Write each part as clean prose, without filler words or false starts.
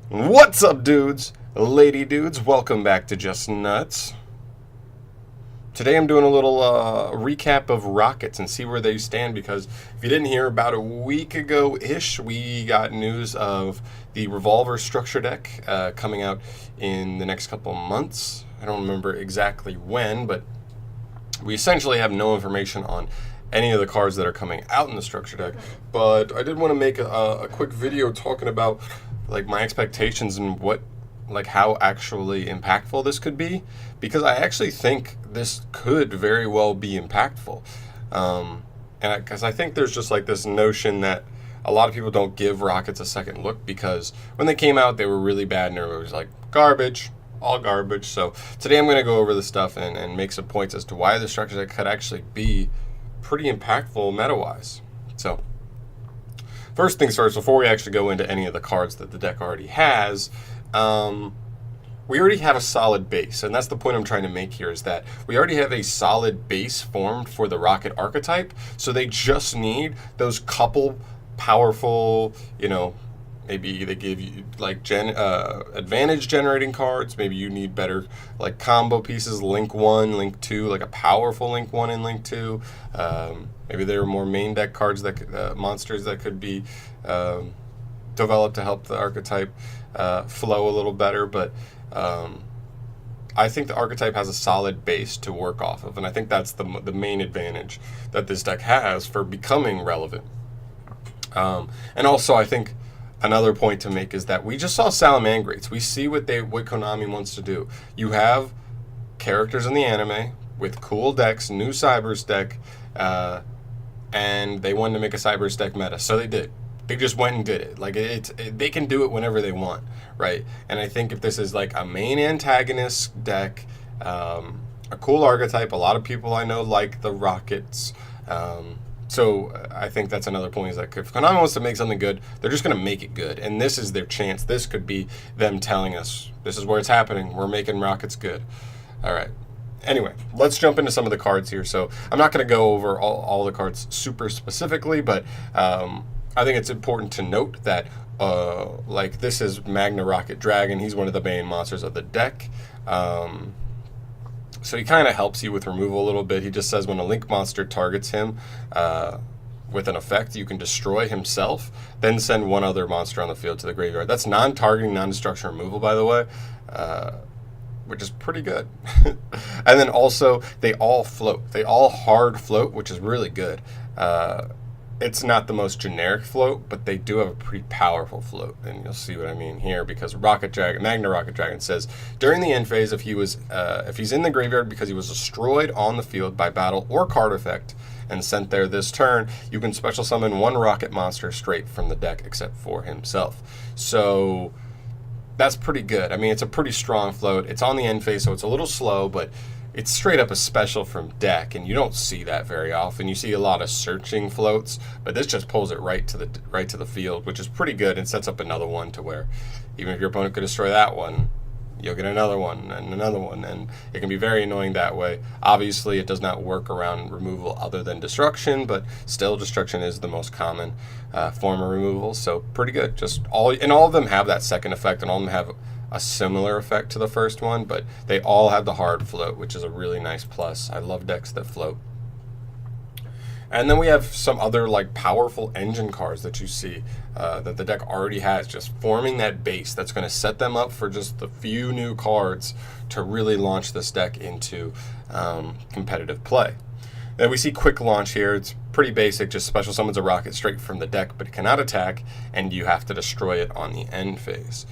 What's up, dudes? Lady dudes, welcome back to Just Nuts. Today I'm doing a little recap of Rockets and see where they stand, because if you didn't hear, about a week ago-ish, we got news of the Revolver structure deck coming out in the next couple months. I don't remember exactly when, but we essentially have no information on any of the cards that are coming out in the structure deck. But I did want to make a quick video talking about like my expectations and what, like, how actually impactful this could be, because I actually think this could very well be impactful. And because I think there's just like this notion that a lot of people don't give Rockets a second look, because when they came out they were really bad and everybody was like, garbage, all garbage. So today I'm going to go over the stuff and make some points as to why the structure deck could actually be pretty impactful meta-wise. So first things first, before we actually go into any of the cards that the deck already has, we already have a solid base, and that's the point I'm trying to make here, is that we already have a solid base formed for the Rocket archetype, so they just need those couple powerful, maybe they give you like advantage generating cards. Maybe you need better like combo pieces, link 1, link 2, like a powerful link 1 and link 2. Maybe there are more main deck cards, that monsters that could be developed to help the archetype flow a little better. But I think the archetype has a solid base to work off of, and I think that's the main advantage that this deck has for becoming relevant. And also, I think another point to make is that we just saw Salamangrates. We see what Konami wants to do. You have characters in the anime with cool decks, new Cybers deck, and they wanted to make a Cybers deck meta, so they did. They just went and did it. Like they can do it whenever they want, right? And I think if this is like a main antagonist deck, a cool archetype, a lot of people I know like the Rockets. So I think that's another point, is that if Konami wants to make something good, they're just going to make it good. And this is their chance. This could be them telling us, this is where it's happening. We're making Rockets good. All right. Anyway, let's jump into some of the cards here. So I'm not going to go over all the cards super specifically, but I think it's important to note that like this is Magna Rocket Dragon. He's one of the main monsters of the deck. So he kind of helps you with removal a little bit. He just says when a link monster targets him with an effect, you can destroy himself, then send one other monster on the field to the graveyard. That's non-targeting, non-destruction removal, by the way, which is pretty good. And then also, they all float. They all hard float, which is really good. It's not the most generic float, but they do have a pretty powerful float, and you'll see what I mean here, because Magna Rocket Dragon says during the end phase, if he's in the graveyard because he was destroyed on the field by battle or card effect and sent there this turn, you can special summon one rocket monster straight from the deck except for himself. So that's pretty good. I mean, it's a pretty strong float. It's on the end phase, so it's a little slow, but it's straight up a special from deck, and you don't see that very often. You see a lot of searching floats, but this just pulls it right to the field, which is pretty good, and sets up another one to where even if your opponent could destroy that one, you'll get another one, and it can be very annoying that way. Obviously, it does not work around removal other than destruction, but still destruction is the most common form of removal, so pretty good. Just all of them have that second effect, and all of them have a similar effect to the first one, but they all have the hard float, which is a really nice plus. I love decks that float. And then we have some other like powerful engine cards that you see that the deck already has, just forming that base that's going to set them up for just the few new cards to really launch this deck into competitive play. Then we see quick launch here. It's pretty basic, just special summons a rocket straight from the deck, but it cannot attack, and you have to destroy it on the end phase.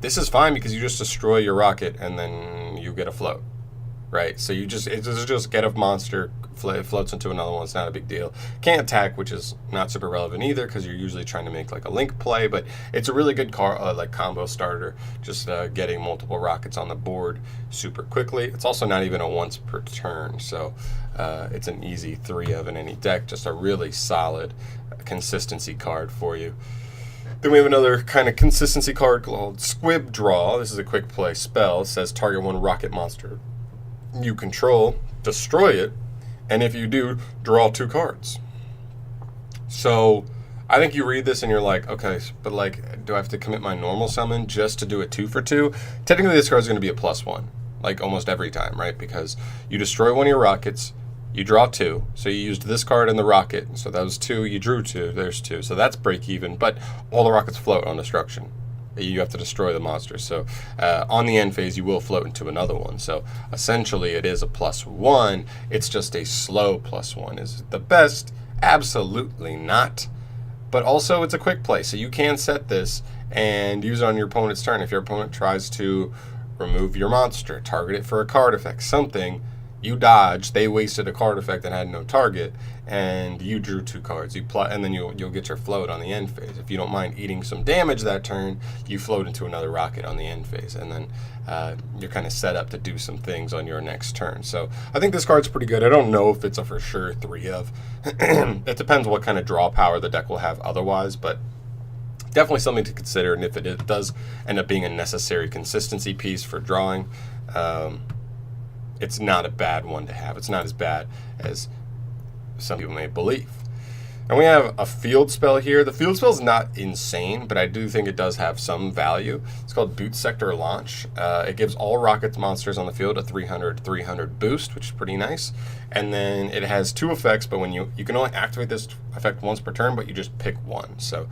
This is fine because you just destroy your rocket and then you get a float, right? So it's just get a monster, floats into another one. It's not a big deal. Can't attack, which is not super relevant either, because you're usually trying to make like a link play, but it's a really good like combo starter, just getting multiple rockets on the board super quickly. It's also not even a once per turn, so it's an easy 3 of in any deck. Just a really solid consistency card for you. Then we have another kind of consistency card called Squib Draw. This is a quick play spell. It says target one rocket monster you control, destroy it, and if you do, draw 2 cards. So I think you read this and you're like, okay, but like, do I have to commit my normal summon just to do a 2 for 2? Technically, this card is going to be a +1, like almost every time, right? Because you destroy one of your rockets, you draw 2, so you used this card and the rocket, so that was 2, you drew 2, there's 2, so that's break even, but all the rockets float on destruction. You have to destroy the monsters, so on the end phase you will float into another one, so essentially it is a +1, it's just a slow +1. Is it the best? Absolutely not. But also it's a quick play, so you can set this and use it on your opponent's turn. If your opponent tries to remove your monster, target it for a card effect, something, you dodge, they wasted a card effect that had no target, and you drew 2 cards. And then you'll get your float on the end phase. If you don't mind eating some damage that turn, you float into another rocket on the end phase, and then you're kind of set up to do some things on your next turn. So I think this card's pretty good. I don't know if it's a for sure 3 of. It depends what kind of draw power the deck will have otherwise, but definitely something to consider. And if it does end up being a necessary consistency piece for drawing, it's not a bad one to have. It's not as bad as some people may believe. And we have a field spell here. The field spell is not insane, but I do think it does have some value. It's called Boot Sector Launch. It gives all rockets monsters on the field a 300 boost, which is pretty nice. And then it has 2 effects, but when you can only activate this effect once per turn, but you just pick one. So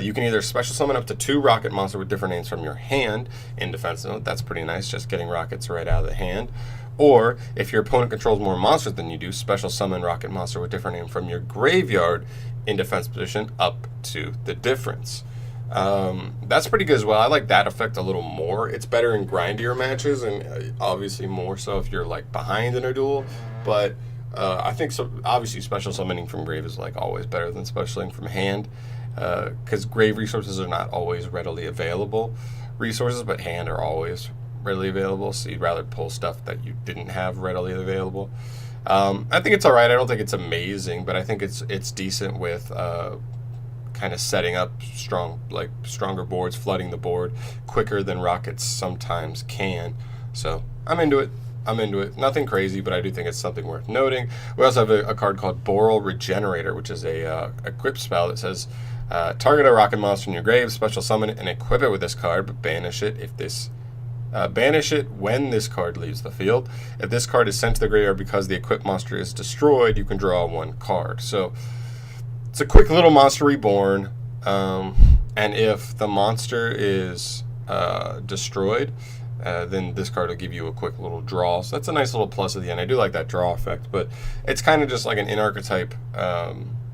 you can either special summon up to 2 rocket monsters with different names from your hand in defense mode. That's pretty nice, just getting rockets right out of the hand. Or, if your opponent controls more monsters than you do, special summon rocket monster with different name from your graveyard in defense position up to the difference. That's pretty good as well. I like that effect a little more. It's better in grindier matches, and obviously more so if you're like behind in a duel. But I think obviously special summoning from grave is like always better than specialing from hand, because grave resources are not always readily available resources, but hand are always readily available, so you'd rather pull stuff that you didn't have readily available. I think it's all right. I don't think it's amazing, but I think it's decent with kind of setting up stronger boards, flooding the board quicker than rockets sometimes can. So I'm into it. Nothing crazy, but I do think it's something worth noting. We also have a card called Boral Regenerator, which is a equip spell that says target a rocket monster in your grave, special summon it, and equip it with this card, but banish it if this. Banish it when this card leaves the field. If this card is sent to the graveyard because the equipped monster is destroyed, you can draw 1 card. So it's a quick little monster reborn, and if the monster is destroyed, then this card will give you a quick little draw. So that's a nice little plus at the end. I do like that draw effect, but it's kind of just like an in-archetype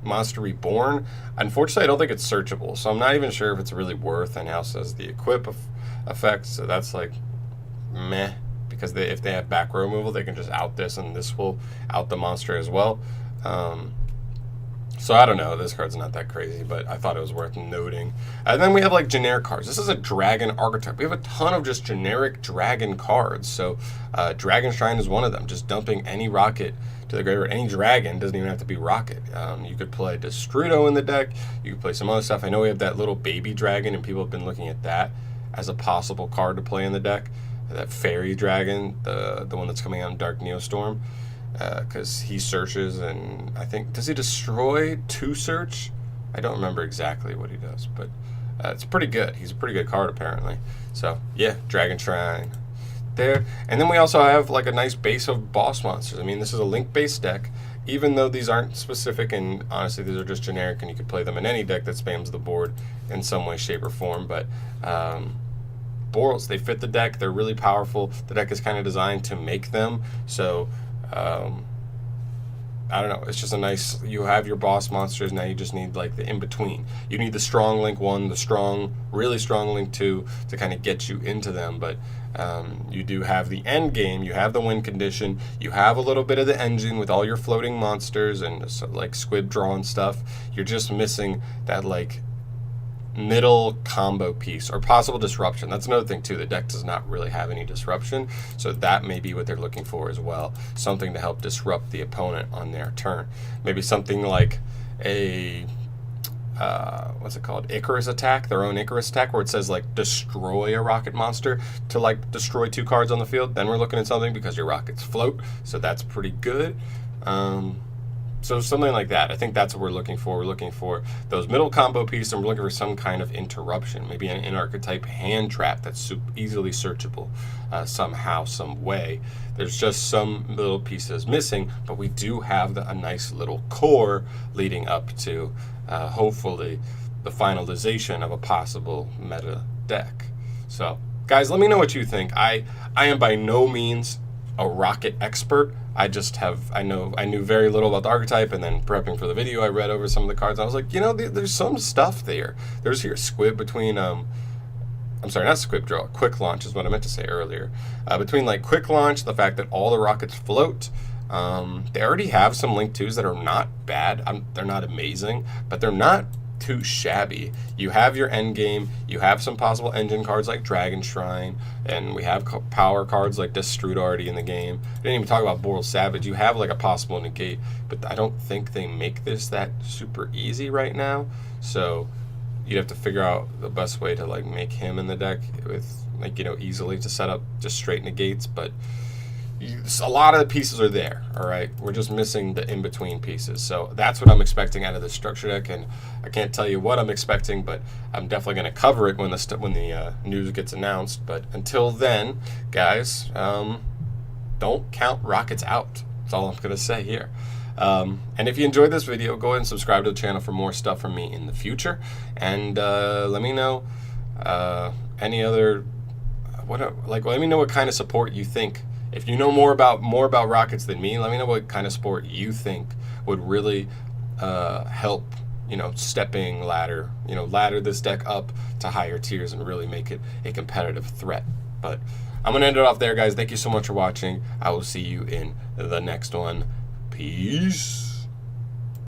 monster reborn. Unfortunately, I don't think it's searchable, so I'm not even sure if it's really worth, and now says the equip effect, so that's like meh, because if they have back row removal, they can just out this, and this will out the monster as well. So I don't know, this card's not that crazy, but I thought it was worth noting. And then we have like generic cards. This is a dragon archetype. We have a ton of just generic dragon cards. So Dragon Shrine is one of them, just dumping any rocket to the graveyard. Any dragon, doesn't even have to be rocket. You could play Destrudo in the deck, you could play some other stuff. I know we have that little baby dragon, and people have been looking at that as a possible card to play in the deck. That fairy dragon, the one that's coming out in Dark Neostorm, because he searches, and I think, does he destroy 2 search? I don't remember exactly what he does, but it's pretty good. He's a pretty good card apparently. So yeah, Dragon Shrine there. And then we also have like a nice base of boss monsters. I mean, this is a link-based deck, even though these aren't specific, and honestly these are just generic, and you could play them in any deck that spams the board in some way, shape, or form. But Borals, they fit the deck. They're really powerful. The deck is kind of designed to make them. So I don't know. It's just a nice. You have your boss monsters. Now you just need like the in between. You need the strong link 1, the really strong link 2 to kind of get you into them. But you do have the end game. You have the win condition. You have a little bit of the engine with all your floating monsters and like squib draw and stuff. You're just missing that like middle combo piece or possible disruption. That's another thing too. The deck does not really have any disruption, so that may be what they're looking for as well. Something to help disrupt the opponent on their turn. Maybe something like a what's it called? Icarus attack, their own Icarus attack, where it says like destroy a rocket monster to like destroy 2 cards on the field. Then we're looking at something because your rockets float, so that's pretty good. So something like that. I think that's what we're looking for. We're looking for those middle combo pieces, and we're looking for some kind of interruption, maybe an archetype hand trap that's easily searchable somehow, some way. There's just some little pieces missing, but we do have a nice little core leading up to hopefully the finalization of a possible meta deck. So, guys, let me know what you think. I am by no means a rocket expert. I knew very little about the archetype, and then prepping for the video, I read over some of the cards. And I was like, there's some stuff there. There's here squib between I'm sorry, not squib draw. Quick launch is what I meant to say earlier. Between like quick launch, the fact that all the rockets float. They already have some Link 2s that are not bad. They're not amazing, but they're not too shabby. You have your end game. You have some possible engine cards like Dragon Shrine, and we have power cards like Destrute already in the game. I didn't even talk about Boral Savage. You have like a possible negate, but I don't think they make this that super easy right now. So you'd have to figure out the best way to like make him in the deck with like easily to set up just straight negates, but a lot of the pieces are there. All right, we're just missing the in-between pieces. So that's what I'm expecting out of this structure deck, and I can't tell you what I'm expecting, but I'm definitely going to cover it when the news gets announced. But until then, guys, don't count rockets out. That's all I'm going to say here. And if you enjoyed this video, go ahead and subscribe to the channel for more stuff from me in the future, and let me know any other let me know what kind of support you think. If you know more about rockets than me, let me know what kind of support you think would really help, ladder this deck up to higher tiers and really make it a competitive threat. But I'm going to end it off there, guys. Thank you so much for watching. I will see you in the next one. Peace.